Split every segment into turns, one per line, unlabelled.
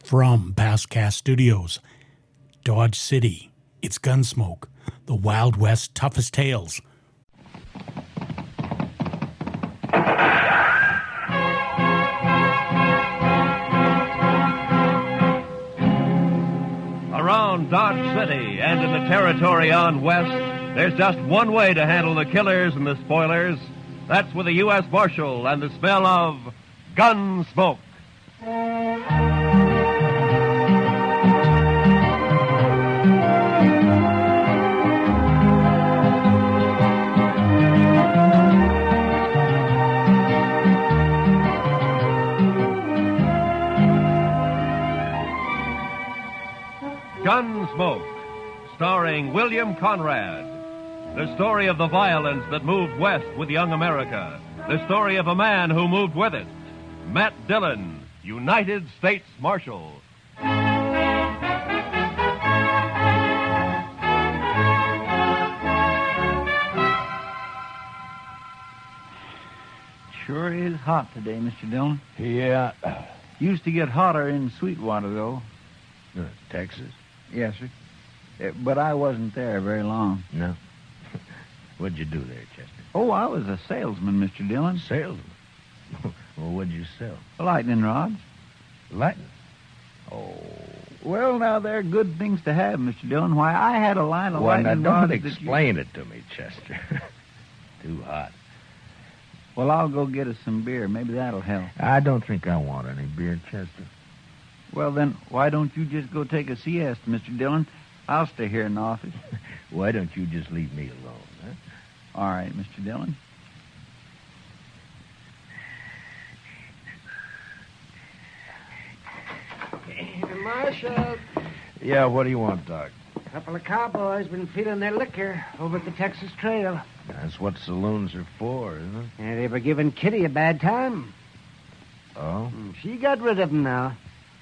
From Basscast Studios, Dodge City, it's Gunsmoke, the Wild West toughest tales.
Around Dodge City and in the territory on west, there's just one way to handle the killers and the spoilers. That's with a U.S. Marshal and the smell of Gunsmoke. Gunsmoke, starring William Conrad. The story of the violence that moved west with young America. The story of a man who moved with it. Matt Dillon, United States Marshal.
Sure is hot today, Mr. Dillon.
Yeah.
Used to get hotter in Sweetwater, though.
Texas?
Yes, sir. But I wasn't there very long.
No. What'd you do there, Chester?
Oh, I was a salesman, Mr. Dillon.
Salesman? Well, what'd you sell?
Lightning rods.
Lightning?
Oh. Well, now, they're good things to have, Mr. Dillon. Why, I had a line of
Well, now,
lightning
don't
rods
explain it to me, Chester. Too hot.
Well, I'll go get us some beer. Maybe that'll help.
I don't think I want any beer, Chester.
Well, then, why don't you just go take a siesta, Mr. Dillon? I'll stay here in the office.
Why don't you just leave me alone, huh?
All right, Mr. Dillon.
Marshal,
Yeah, what do you want, Doc?
a couple of cowboys been feeling their liquor over at the Texas Trail.
That's what saloons are for, isn't it?
And they were giving Kitty a bad time.
Oh?
She got rid of them now.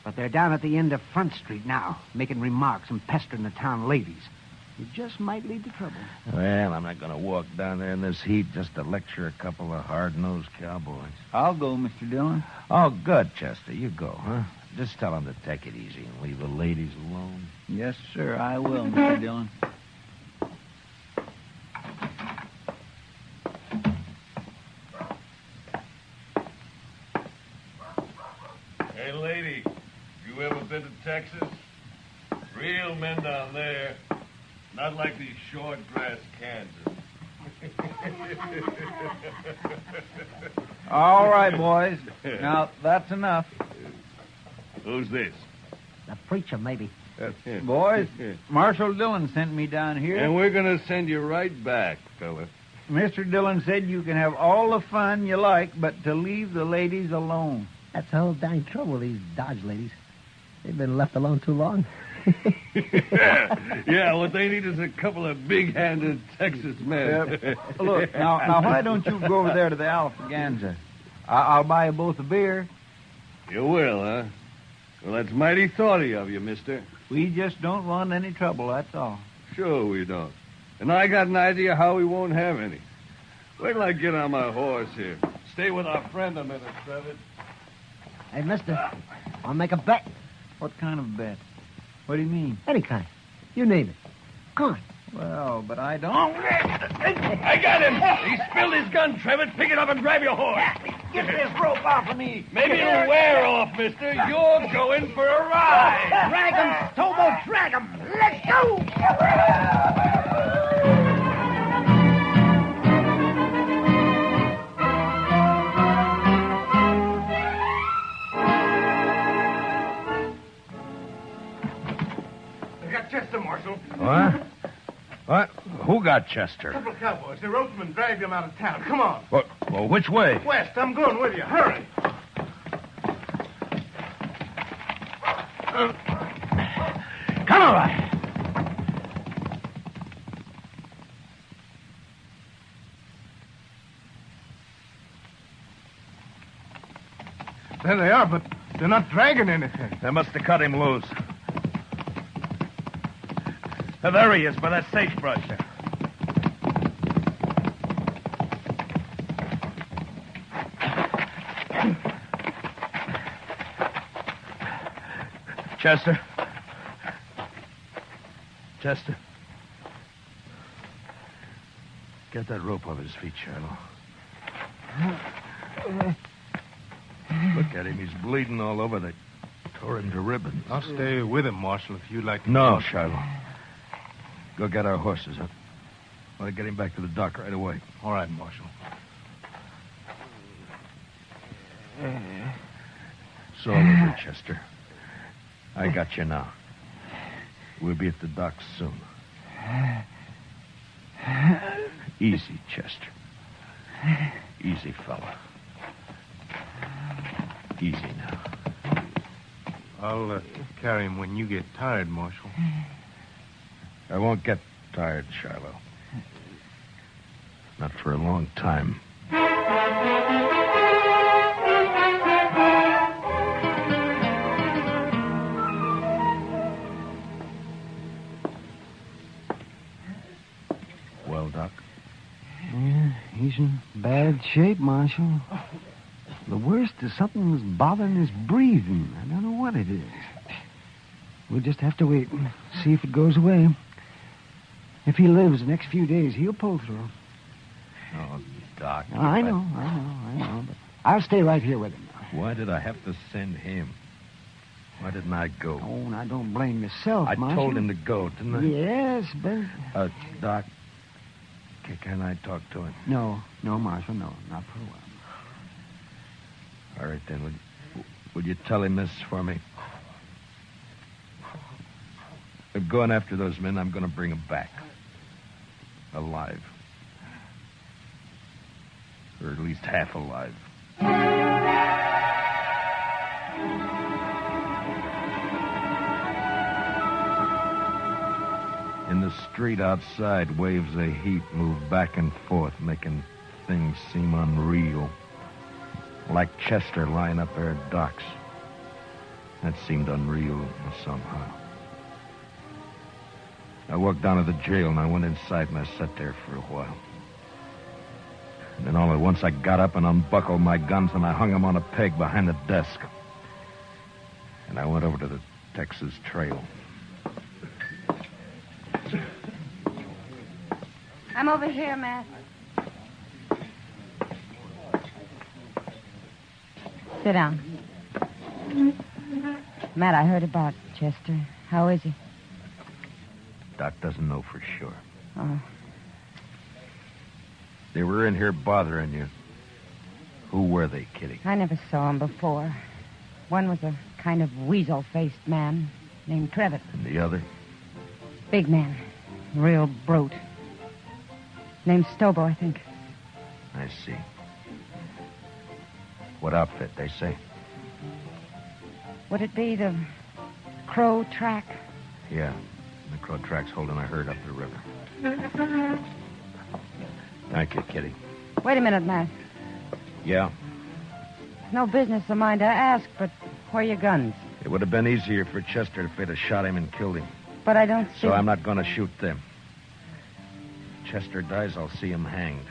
But they're down at the end of Front Street now, making remarks and pestering the town ladies. It just might lead to trouble.
Well, I'm not going to walk down there in this heat just to lecture a couple of hard-nosed cowboys.
I'll go, Mr. Dillon.
Oh, good, Chester. You go, huh? Just tell them to take it easy and leave the ladies alone.
Yes, sir, I will, Mr. Dillon.
Hey, lady, you ever been to Texas? Real men down there. Not like these short grass Kansas.
All right, boys. Now, that's enough.
Who's this?
The preacher, maybe.
Boys, Marshal Dillon sent me down here.
And we're going to send you right back, fella.
Mr. Dillon said you can have all the fun you like, but to leave the ladies alone.
That's the whole dang trouble with these Dodge ladies. They've been left alone too long.
Yeah, what they need is a couple of big-handed Texas men.
Look, now, why don't you go over there to the Alfaganza? I'll buy you both a beer.
You will, huh? Well, that's mighty thoughty of you, mister.
We just don't want any trouble, that's all.
Sure we don't. And I got an idea how we won't have any. Wait till I get on my horse here. Stay with our friend a minute, Trevor.
Hey, mister, I'll make a bet.
What kind of bet? What do you mean?
Any kind. You name it. Come on.
Well, but I don't...
I got him! He spilled his gun, Trevor. Pick it up and grab your horse.
Get this rope off of me.
Maybe it'll wear off, mister. You're going for a ride.
Drag him, Tobo, drag him. Let's go.
I got Chester, Marshal.
What? What? Who got Chester?
A couple of cowboys. The ropemen dragged him out of town. Come on.
Well, which way?
West, I'm going with you. Hurry.
Come on.
There they are, but they're not dragging anything.
They must have cut him loose. There he is, by that sagebrush there. Chester. Chester. Get that rope off his feet, Shiloh. Look at him. He's bleeding all over. They tore him to ribbons.
I'll stay with him, Marshal, if you'd like to.
No, Shiloh. Go get our horses, huh? I want to get him back to the dock right away.
All right, Marshal.
It's all over, Chester. I got you now. We'll be at the docks soon. Easy, Chester. Easy, fella. Easy now.
I'll carry him when you get tired, Marshal.
I won't get tired, Shiloh. Not for a long time. Well, Doc?
Yeah, he's in bad shape, Marshal. The worst is something's bothering his breathing. I don't know what it is. We'll just have to wait and see if it goes away. If he lives the next few days, he'll pull through.
Oh, Doc.
I know. But I'll stay right here with him.
Why did I have to send him? Why didn't I go?
Oh, now don't blame yourself,
I
Marshal.
told him to go, didn't I?
Yes, but...
Doc, can I talk to him?
No, Marshal, no, not for a while.
All right, then. Would you tell him this for me? If going after those men, I'm going to bring them back. Alive. Or at least half alive. In the street outside, waves of heat move back and forth, making things seem unreal. Like Chester lying up there at docks. That seemed unreal somehow. I walked down to the jail and I went inside and I sat there for a while. And then all at once I got up and unbuckled my guns and I hung them on a peg behind the desk. And I went over to the Texas Trail.
I'm over here, Matt. Sit down. Matt, I heard about Chester. How is he?
Doc doesn't know for sure.
Oh.
They were in here bothering you. Who were they, Kitty?
I never saw him before. One was a kind of weasel-faced man named Trevitt.
And the other?
Big man. Real brute. Named Stobo, I think.
I see. What outfit, they say?
Would it be the Crow Track?
Yeah. The Crow Track's holding a herd up the river. Thank you, Kitty.
Wait a minute, Matt.
Yeah?
It's no business of mine to ask, but where are your guns?
It would have been easier for Chester if they'd have shot him and killed him.
But I don't see...
So I'm not going to shoot them. If Chester dies, I'll see him hanged.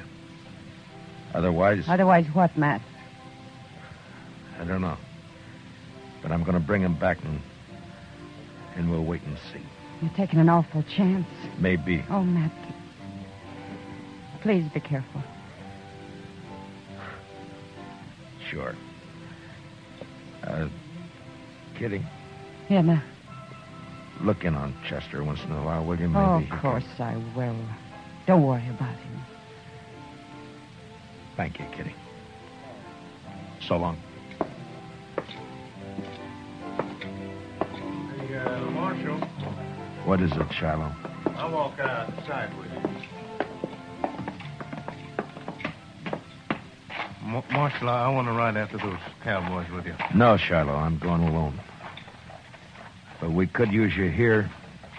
Otherwise...
Otherwise what, Matt?
I don't know. But I'm going to bring him back and we'll wait and see.
You're taking an awful chance.
Maybe.
Oh, Matt. Please be careful.
Sure. Kitty,
Yeah, Matt.
look in on Chester once in a while, will you? Maybe
Oh,
he
of
can-
course I will. Don't worry about him.
Thank you, Kitty. So long.
Hey, Marshal,
What is it, Shiloh?
I'll walk outside with you. Marshal, I want to ride after those cowboys with you.
No, Shiloh, I'm going alone. But we could use you here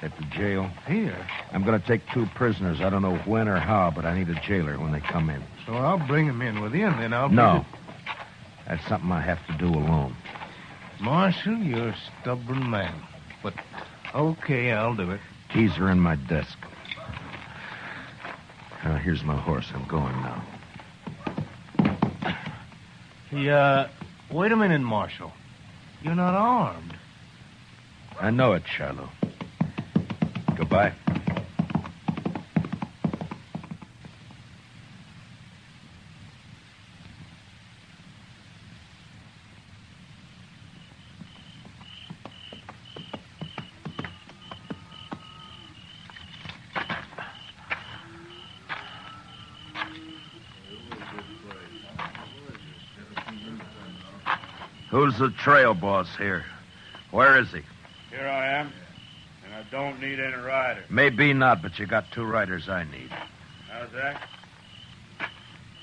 at the jail.
Here?
I'm going to take 2 prisoners. I don't know when or how, but I need a jailer when they come in.
So I'll bring them in with you, and then I'll...
No. That's something I have to do alone.
Marshal, you're a stubborn man. But, okay, I'll do it.
Keys are in my desk. Here's my horse. I'm going now.
Hey, wait a minute, Marshal. You're not armed.
I know it, Shiloh. Goodbye. Who's the trail boss here? Where is he?
Here I am, and I don't need any rider.
Maybe not, but you got 2 riders I need.
How's that?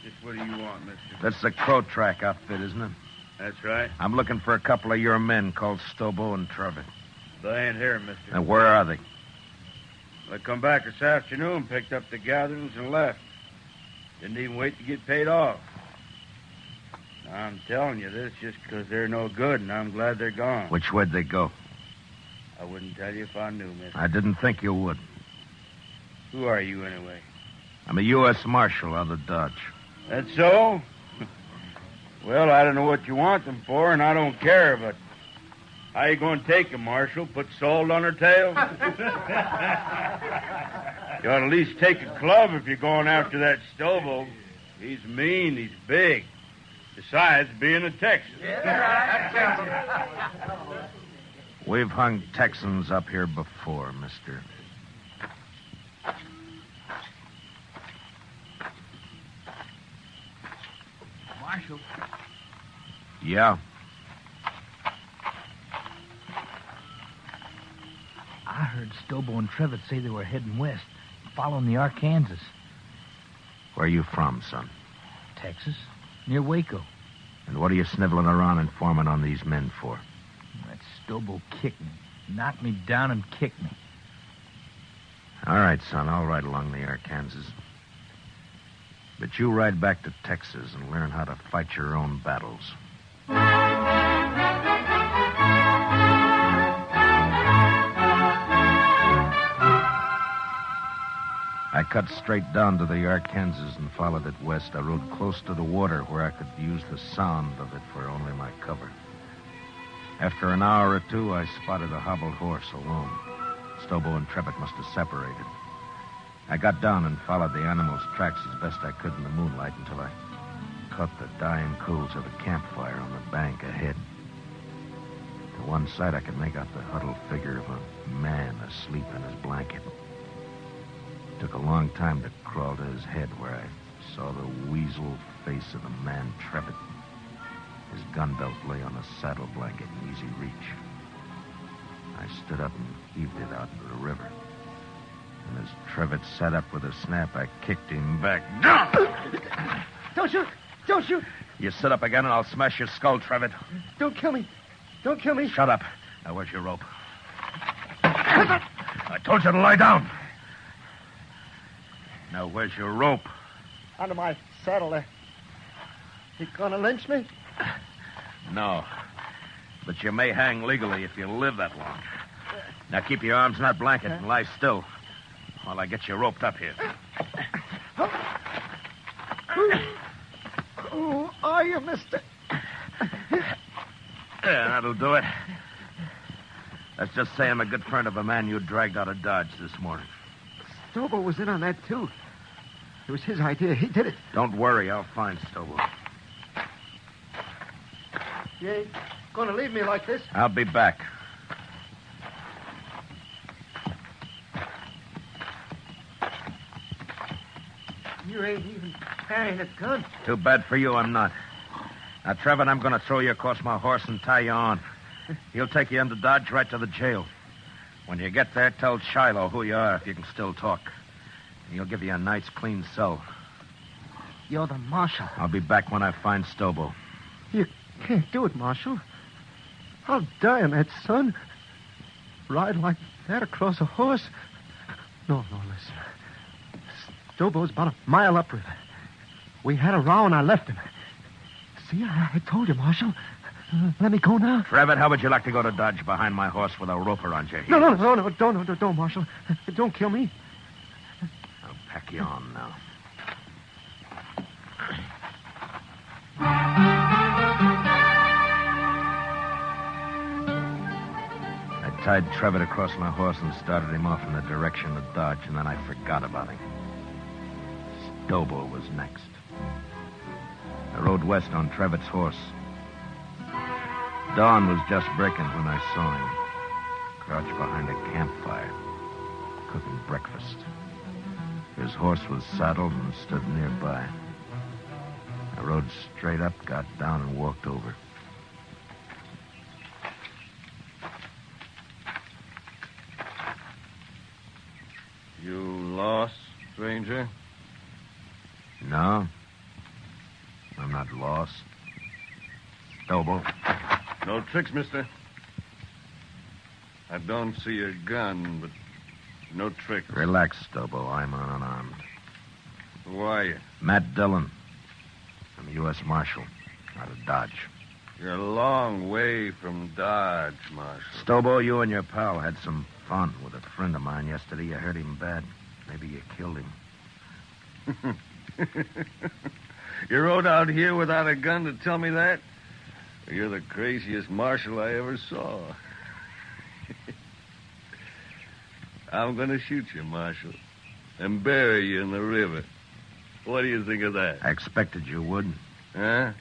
Just what do you want, mister?
That's the Crow Track outfit, isn't it?
That's right.
I'm looking for a couple of your men called Stobo and Trevor.
They ain't here, mister.
And where are they?
They come back this afternoon, picked up the gatherings, and left. Didn't even wait to get paid off. I'm telling you this just because they're no good, and I'm glad they're gone.
Which way'd they go?
I wouldn't tell you if I knew, mister.
I didn't think you would.
Who are you, anyway?
I'm a U.S. Marshal out of Dodge.
That's so? Well, I don't know what you want them for, and I don't care, but how you going to take them, Marshal? Put salt on her tail? You ought to at least take a club if you're going after that Stobo. He's mean, he's big. Besides being a Texan.
We've hung Texans up here before, mister.
Marshal.
Yeah?
I heard Stobo and Trevitt say they were heading west, following the Arkansas.
Where are you from, son?
Texas, near Waco.
And what are you sniveling around informing on these men for?
That Stobo kicked me, knocked me down and kicked me.
All right, son, I'll ride along the Arkansas. But you ride back to Texas and learn how to fight your own battles. I cut straight down to the Arkansas and followed it west. I rode close to the water where I could use the sound of it for only my cover. After an hour or 2, I spotted a hobbled horse alone. Stobo and Trevitt must have separated. I got down and followed the animal's tracks as best I could in the moonlight until I caught the dying coals of a campfire on the bank ahead. To one side, I could make out the huddled figure of a man asleep in his blanket. It took a long time to crawl to his head where I saw the weasel face of the man Trevitt. His gun belt lay on a saddle blanket in easy reach. I stood up and heaved it out into the river. And as Trevitt sat up with a snap, I kicked him back.
Don't shoot! Don't shoot!
You sit up again and I'll smash your skull, Trevitt.
Don't kill me! Don't kill me!
Shut up. Now, where's your rope? I told you to lie down. Now, where's your rope?
Under my saddle there. You gonna lynch me?
No. But you may hang legally if you live that long. Now, keep your arms in that blanket and lie still while I get you roped up here.
Who are you, mister?
Yeah, that'll do it. Let's just say I'm a good friend of a man you dragged out of Dodge this morning.
Stobo was in on that, too. It was his idea. He did it.
Don't worry, I'll find Stobo.
You ain't gonna leave me like this?
I'll be back.
You ain't even carrying a gun.
Too bad for you, I'm not. Now, Trevor, I'm going to throw you across my horse and tie you on. He'll take you into Dodge right to the jail. When you get there, tell Shiloh who you are if you can still talk. And he'll give you a nice, clean cell.
You're the marshal.
I'll be back when I find Stobo.
You can't do it, Marshal. I'll die in that sun. Ride like that across a horse. No, listen. Stobo's about a mile upriver. We had a row and I left him. See, I told you, Marshal. Let me go now.
Trevor, how would you like to go to Dodge behind my horse with a rope around your heels?
No, don't, Marshal. Don't kill me.
I'll pack you on now. I tied Trevitt across my horse and started him off in the direction of Dodge, and then I forgot about him. Stobo was next. I rode west on Trevitt's horse. Dawn was just breaking when I saw him, crouched behind a campfire, cooking breakfast. His horse was saddled and stood nearby. I rode straight up, got down, and walked over.
You lost, stranger?
No. I'm not lost. Stobo.
No tricks, mister. I don't see a gun, but no tricks.
Relax, Stobo. I'm unarmed.
Who are you?
Matt Dillon. I'm a U.S. Marshal, out of Dodge.
You're a long way from Dodge, Marshal.
Stobo, you and your pal had some fun with a friend of mine yesterday. You hurt him bad. Maybe you killed him.
You rode out here without a gun to tell me that? You're the craziest marshal I ever saw. I'm going to shoot you, Marshal, and bury you in the river. What do you think of that?
I expected you would.
Huh?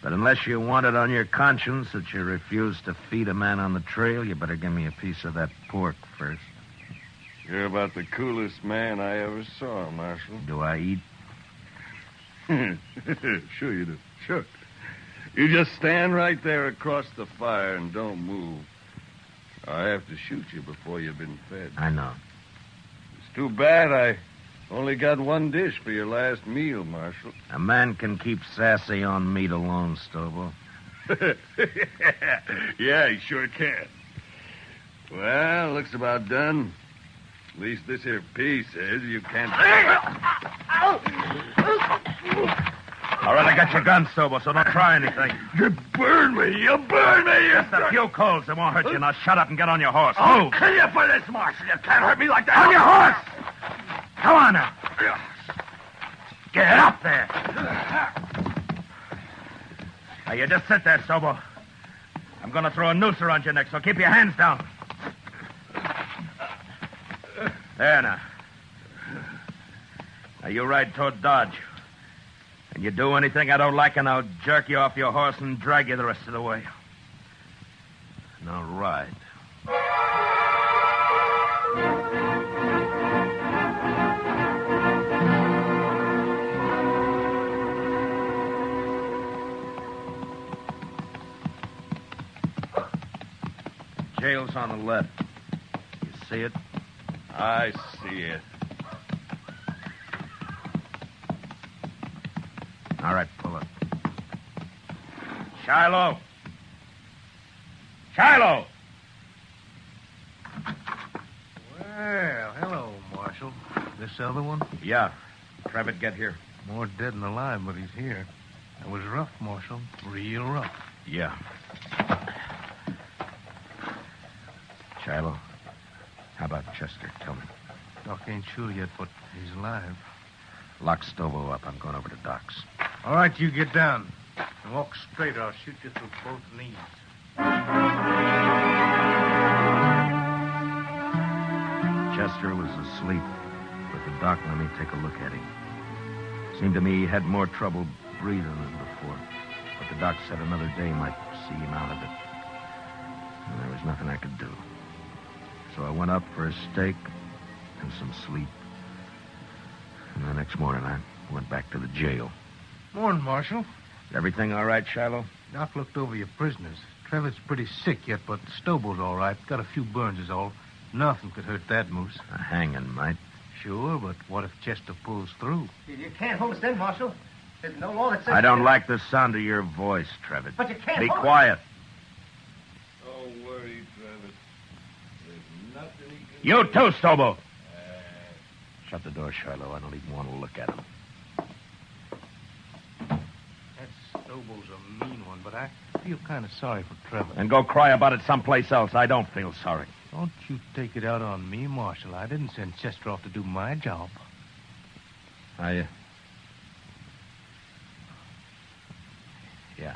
But unless you want it on your conscience that you refused to feed a man on the trail, you better give me a piece of that pork first.
You're about the coolest man I ever saw, Marshal.
Do I eat?
Sure you do. Sure. You just stand right there across the fire and don't move. I have to shoot you before you've been fed.
I know.
It's too bad I only got one dish for your last meal, Marshal.
A man can keep sassy on meat alone, Stobo.
Yeah, he sure can. Well, looks about done. At least this here piece says you can't...
All right, I got your gun, Stobo, so don't try anything.
You burn me! You burn me!
Just a few coals. They won't hurt you. Now shut up and get on your horse.
I'll kill you for this, Marshal. You can't hurt me like that.
On your horse! Come on now. Get up there. Now, you just sit there, Stobo. I'm going to throw a noose around your neck, so keep your hands down. There now. Now, you ride toward Dodge. And you do anything I don't like, and I'll jerk you off your horse and drag you the rest of the way. Now, ride. Jail's on the left. You see it?
I see it.
All right, pull up. Shiloh! Shiloh!
Well, hello, Marshal. This other one?
Yeah. Trevitt, get here.
More dead than alive, but he's here. It was rough, Marshal. Real rough.
Yeah. Shiloh, how about Chester? Tell me.
Doc ain't sure yet, but he's alive.
Lock Stobo up. I'm going over to Doc's.
All right, you get down. And walk straight, or I'll shoot you through both knees.
Chester was asleep, but the doc let me take a look at him. Seemed to me he had more trouble breathing than before. But the doc said another day might see him out of it. And there was nothing I could do. So I went up for a steak and some sleep. And the next morning I went back to the jail.
Morning, Marshal.
Everything all right, Shiloh?
Doc looked over your prisoners. Trevitt's pretty sick yet, but Stobo's all right. Got a few burns is all. Nothing could hurt that moose.
A hanging might.
Sure, but what if Chester pulls through?
You can't hold us in, Marshal. There's no law that says...
I don't like the sound of your voice, Trevitt.
But you can't
Be
hold us.
quiet.
Don't worry, Trevitt. There's nothing he can
You too, Stobo. Shut the door, Shiloh. I don't even want to look at him.
That Stobo's a mean one, but I feel kind of sorry for Trevitt.
And go cry about it someplace else. I don't feel sorry.
Don't you take it out on me, Marshal. I didn't send Chester off to do my job.
Yeah. Yeah,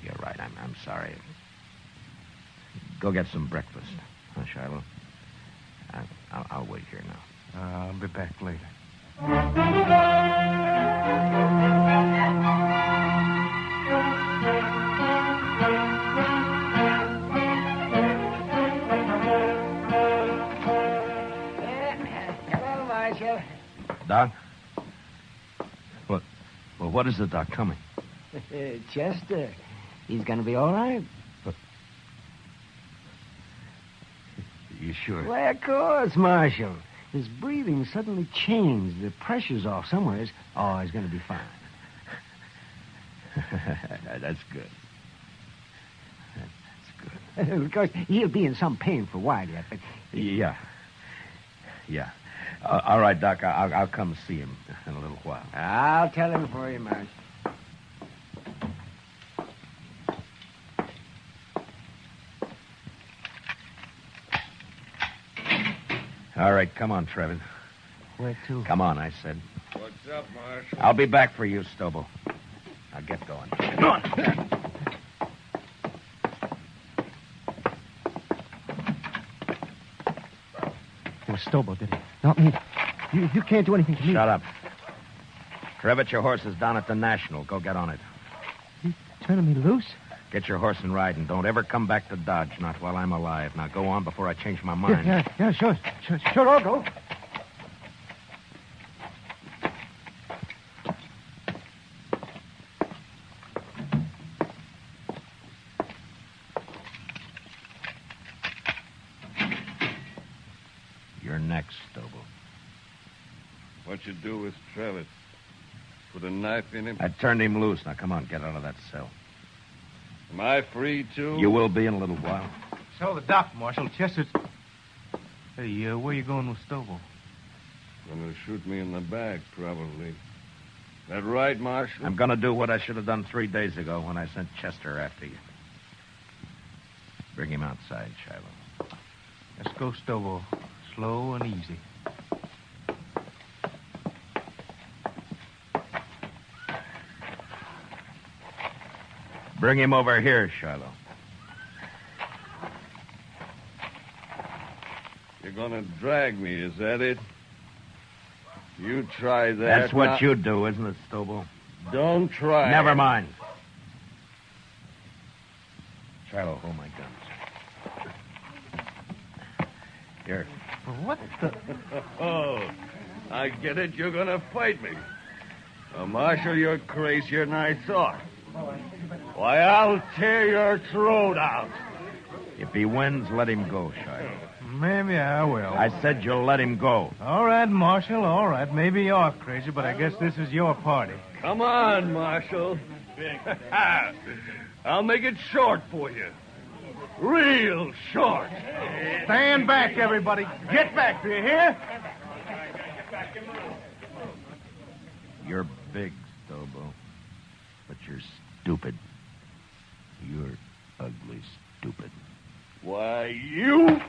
you're right. I'm sorry. Go get some breakfast, huh, Shiloh? I'll wait here now.
I'll be back later.
Hello, Marshal.
Doc? What is it, Doc, coming?
Chester. He's going to be all right.
You sure?
Why, of course, Marshal. His breathing suddenly changed. The pressure's off somewhere. Oh, he's going to be fine.
That's good. That's good.
Of course, he'll be in some pain for a while yet, but...
Yeah. All right, Doc, I'll come see him in a little while.
I'll tell him for you, Marshal.
All right, come on, Trevor.
Where to?
Come on, I said.
What's up, Marshal?
I'll be back for you, Stobo. Now get going. Come on.
It was Stobo, did he? Not me. You can't do anything to me.
Shut up. Trevitt, your horse is down at the National. Go get on it.
You turning me loose?
Get your horse and ride, and don't ever come back to Dodge, not while I'm alive. Now go on before I change my mind.
Yeah, sure, I'll go.
You're next, Stobo.
What you do with Trevitt? Put a knife in him?
I turned him loose. Now come on, get out of that cell.
Am I free, too?
You will be in a little while.
So the doc, Marshal. Chester's... Hey, where you going with Stobo?
Gonna shoot me in the back, probably. That right, Marshal?
I'm going to do what I should have done 3 days ago when I sent Chester after you. Bring him outside, Shiloh.
Let's go, Stobo. Slow and easy.
Bring him over here, Shiloh.
You're gonna drag me, is that it? You try that.
That's what
now.
you do, isn't it, Stobo?
Don't try.
Never mind. Shiloh, hold my guns. Here.
What the...
Oh, I get it. You're gonna fight me. Marshal, you're crazier than I thought. Why, I'll tear your throat out.
If he wins, let him go, Shiloh.
Maybe I will.
I said you'll let him go.
All right, Marshal, all right. Maybe you're crazy, but I guess this is your party.
Come on, Marshal. I'll make it short for you. Real short.
Stand back, everybody. Get back, do you hear?
You're big, Stobo, but you're stupid. You're ugly stupid.
Why, you...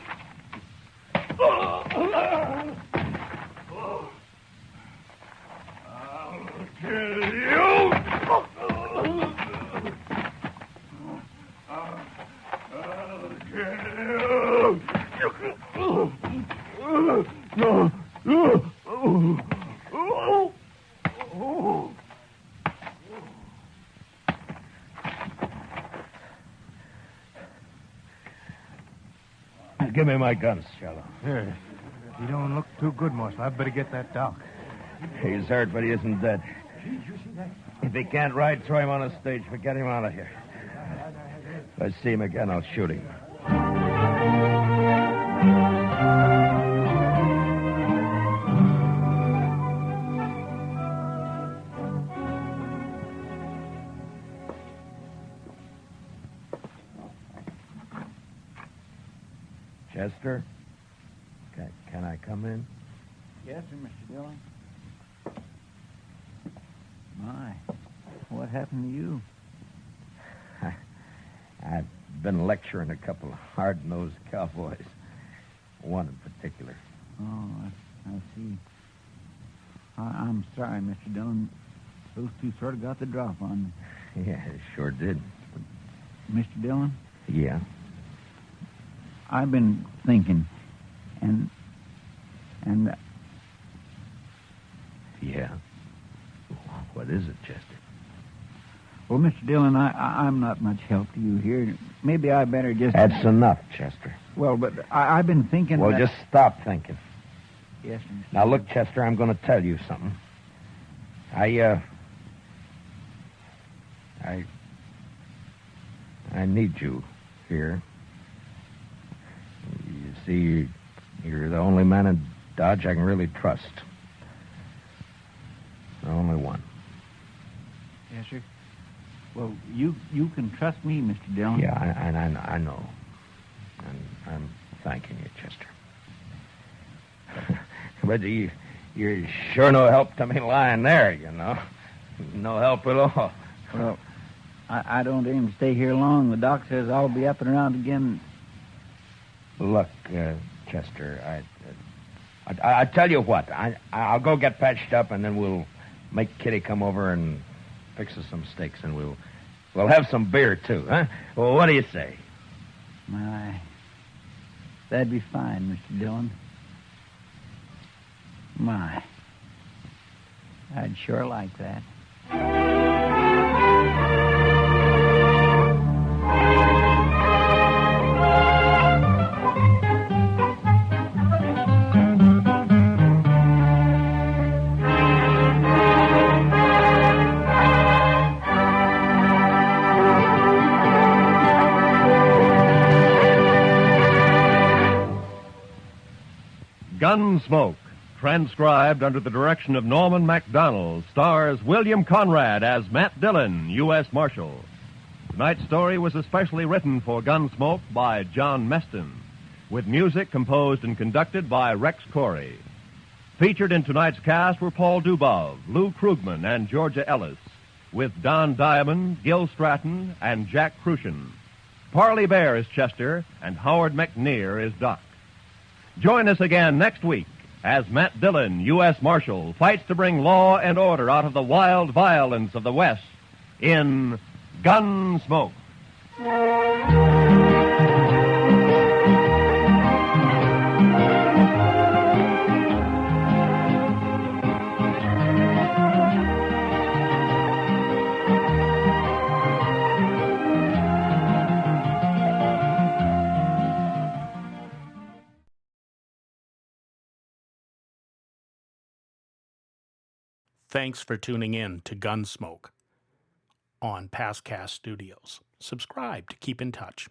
I'll kill you! I'll kill you!
Give me my guns, Shiloh.
Here. You don't look too good, Marshal. I'd better get that doc.
He's hurt, but he isn't dead. If he can't ride, throw him on a stage, but get him out of here. If I see him again, I'll shoot him. Chester? Can I come in?
Yes, sir, Mr. Dillon. My, what happened to you?
I've been lecturing a couple of hard-nosed cowboys. One in particular.
Oh, I see. I'm sorry, Mr. Dillon. Those two sort of got the drop on me.
Yeah, it sure did.
Mr. Dillon,
Yeah?
I've been thinking, and
Yeah. What is it, Chester?
well, Mr. Dillon, I'm not much help to you here. Maybe I better just...
That's enough, Chester.
Well, but I've been thinking...
Well,
that...
just stop thinking.
Yes, Mr.
Now, look, Chester, I'm going to tell you something. I need you here. You see, you're the only man in Dodge I can really trust. The only one.
Yes, sir. Well, you can trust me, Mr. Dillon.
Yeah, I know. And I'm thanking you, Chester. But you're sure no help to me lying there, you know. No help at all.
Well, I don't aim to stay here long. The doc says I'll be up and around again.
Look, Chester, I tell you what. I'll go get patched up, and then we'll make Kitty come over and fix us some steaks, and we'll have some beer too, huh? Well, what do you say?
My, that'd be fine, Mr. Dillon. My, I'd sure like that.
Gunsmoke, transcribed under the direction of Norman MacDonald, stars William Conrad as Matt Dillon, U.S. Marshal. Tonight's story was especially written for Gunsmoke by John Meston, with music composed and conducted by Rex Corey. Featured in tonight's cast were Paul Dubov, Lou Krugman, and Georgia Ellis, with Don Diamond, Gil Stratton, and Jack Crucian. Parley Baer is Chester, and Howard McNear is Doc. Join us again next week as Matt Dillon, U.S. Marshal, fights to bring law and order out of the wild violence of the West in Gunsmoke.
Thanks for tuning in to Gunsmoke on Pastcast Studios. Subscribe to keep in touch.